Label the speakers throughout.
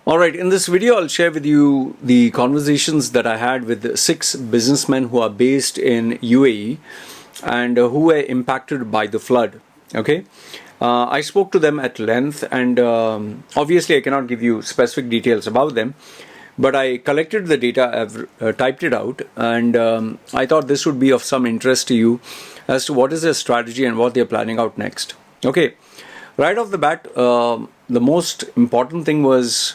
Speaker 1: Alright, in this video I'll share with you the conversations that I had with 6 businessmen who are based in UAE and who were impacted by the flood. Okay, I spoke to them at length, and obviously I cannot give you specific details about them, but I collected the data, I've typed it out, and I thought this would be of some interest to you as to what is their strategy and what they're planning out next. Okay, right off the bat, the most important thing was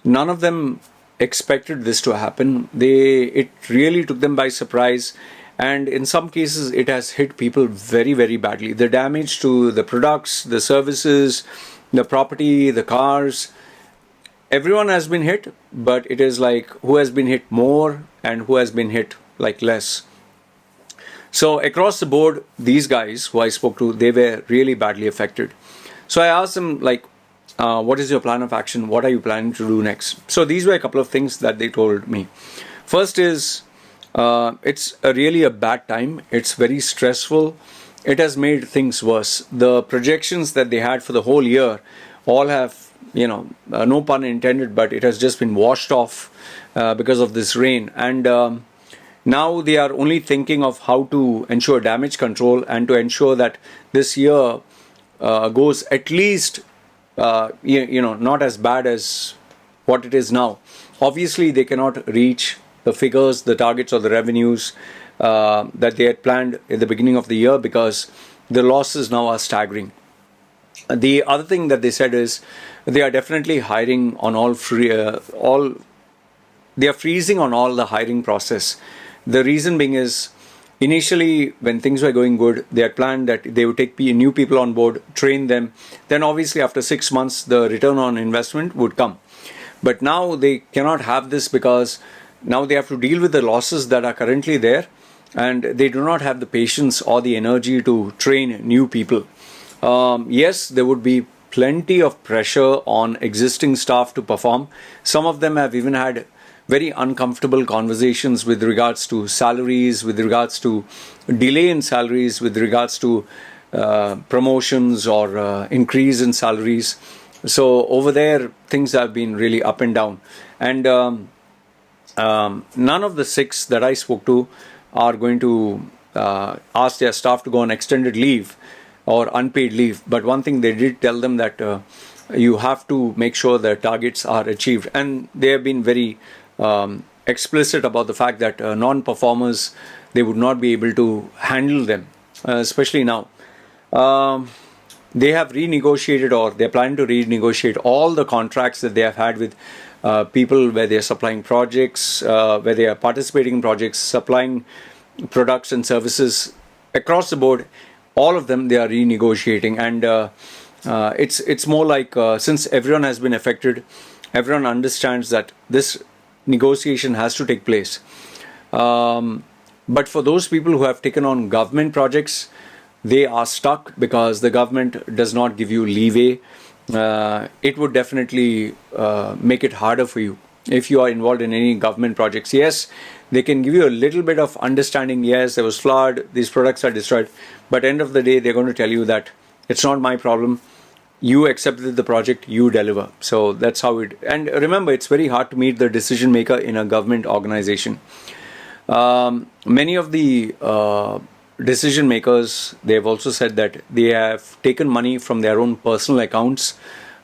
Speaker 1: none of them expected this to happen. It really took them by surprise, and in some cases it has hit people very, very badly. The damage to the products, the services, the property, the cars, everyone has been hit, but it is like who has been hit more and who has been hit like less. So across the board, these guys who I spoke to, they were really badly affected. So I asked them, like, what is your plan of action? What are you planning to do next? So these were a couple of things that they told me. First is, it's really a bad time. It's very stressful. It has made things worse. The projections that they had for the whole year all have, no pun intended, but it has just been washed off because of this rain. And now they are only thinking of how to ensure damage control and to ensure that this year goes at least not as bad as what it is now. Obviously, they cannot reach the figures, the targets, or the revenues that they had planned at the beginning of the year because the losses now are staggering. The other thing that they said is they are definitely hiring on they are freezing on all the hiring process. The reason being is, initially, when things were going good, they had planned that they would take new people on board, train them. Then obviously after 6 months, the return on investment would come. But now they cannot have this because now they have to deal with the losses that are currently there, and they do not have the patience or the energy to train new people. Yes, there would be plenty of pressure on existing staff to perform. Some of them have even had very uncomfortable conversations with regards to salaries, with regards to delay in salaries, with regards to promotions or increase in salaries. So over there, things have been really up and down. And none of the 6 that I spoke to are going to ask their staff to go on extended leave or unpaid leave. But one thing they did tell them that you have to make sure that targets are achieved. And they have been very explicit about the fact that non-performers, they would not be able to handle them, especially now. They have renegotiated, or they're planning to renegotiate all the contracts that they have had with people where they're supplying projects, where they are participating in projects, supplying products and services across the board. All of them they are renegotiating, and it's more like since everyone has been affected, everyone understands that this negotiation has to take place. But for those people who have taken on government projects, they are stuck because the government does not give you leeway. It would definitely make it harder for you if you are involved in any government projects. Yes, they can give you a little bit of understanding. Yes, there was flood, these products are destroyed, but end of the day, they're going to tell you that it's not my problem. You accepted the project, you deliver. So that's how it. And remember, it's very hard to meet the decision maker in a government organization. Many of the decision makers, they've also said that they have taken money from their own personal accounts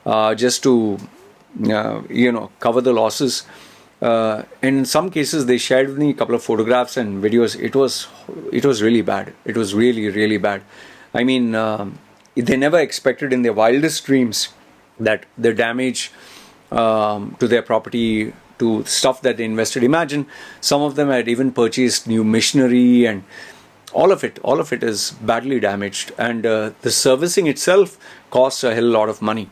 Speaker 1: just to cover the losses. And in some cases, they shared with me a couple of photographs and videos. It was really bad. It was really, really bad. I mean, they never expected in their wildest dreams that the damage to their property, to stuff that they invested. Imagine some of them had even purchased new machinery, and all of it is badly damaged. And the servicing itself costs a hell lot of money.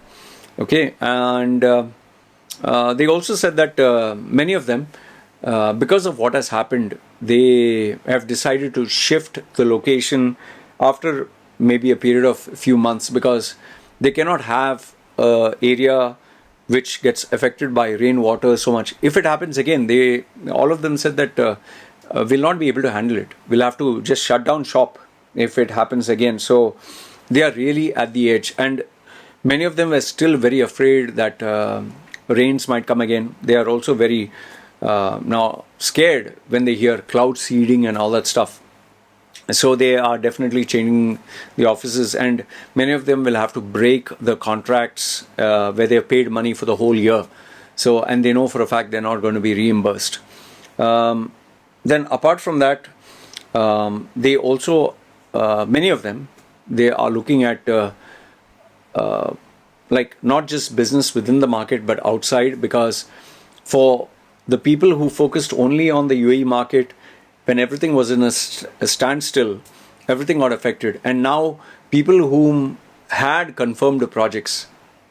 Speaker 1: Okay, and they also said that many of them, because of what has happened, they have decided to shift the location after maybe a period of a few months, because they cannot have an area which gets affected by rainwater so much. If it happens again, all of them said that we'll not be able to handle it. We'll have to just shut down shop if it happens again. So they are really at the edge, and many of them were still very afraid that rains might come again. They are also very now scared when they hear cloud seeding and all that stuff. So they are definitely changing the offices, and many of them will have to break the contracts where they have paid money for the whole year. So, and they know for a fact they're not going to be reimbursed. Then apart from that, they also, many of them, they are looking at like not just business within the market but outside, because for the people who focused only on the UAE market, when everything was in a standstill, everything got affected. And now people whom had confirmed projects,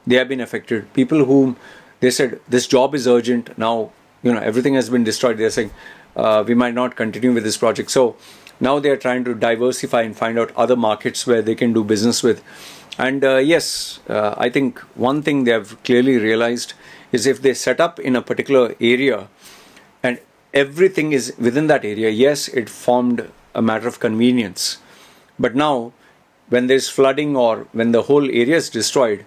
Speaker 1: they have been affected. People whom they said this job is urgent, now everything has been destroyed. They're saying we might not continue with this project. So now they are trying to diversify and find out other markets where they can do business with. And yes, I think one thing they have clearly realized is if they set up in a particular area and everything is within that area, yes, it formed a matter of convenience. But now, when there's flooding or when the whole area is destroyed,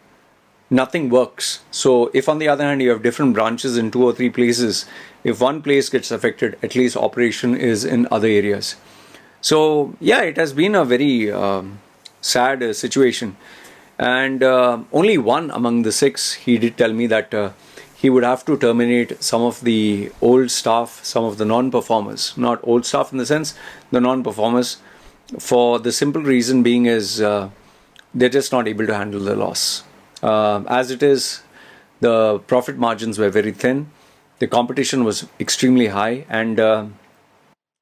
Speaker 1: nothing works. So if on the other hand you have different branches in 2 or 3 places, if one place gets affected, at least operation is in other areas. So yeah, it has been a very sad situation. And only one among the 6, he did tell me that he would have to terminate some of the old staff, some of the non-performers, not old staff in the sense, the non-performers, for the simple reason being is they're just not able to handle the loss. As it is, the profit margins were very thin, the competition was extremely high, and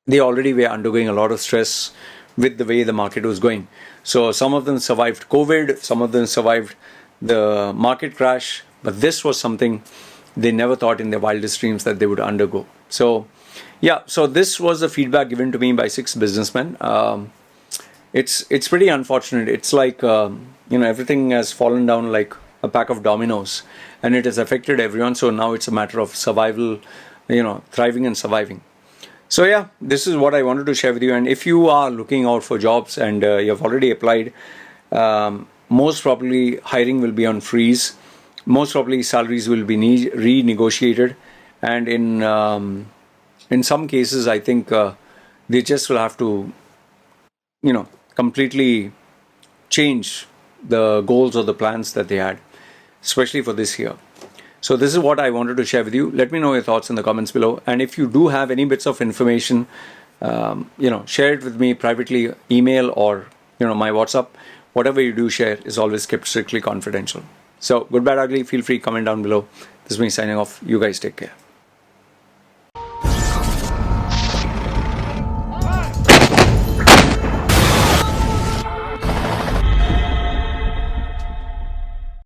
Speaker 1: they already were undergoing a lot of stress with the way the market was going. So some of them survived COVID, some of them survived the market crash, but this was something they never thought in their wildest dreams that they would undergo. So yeah, so this was the feedback given to me by 6 businessmen. It's pretty unfortunate. It's like everything has fallen down like a pack of dominoes, and it has affected everyone. So now it's a matter of survival, thriving and surviving. So yeah, this is what I wanted to share with you. And if you are looking out for jobs and you have already applied, most probably hiring will be on freeze. Most probably salaries will be renegotiated, and in some cases I think they just will have to completely change the goals or the plans that they had, especially for this year. So this is what I wanted to share with you. Let me know your thoughts in the comments below, and if you do have any bits of information, share it with me privately, email or my WhatsApp. Whatever you do share is always kept strictly confidential. So good, bad, ugly, feel free, comment down below. This is me signing off. You guys take care.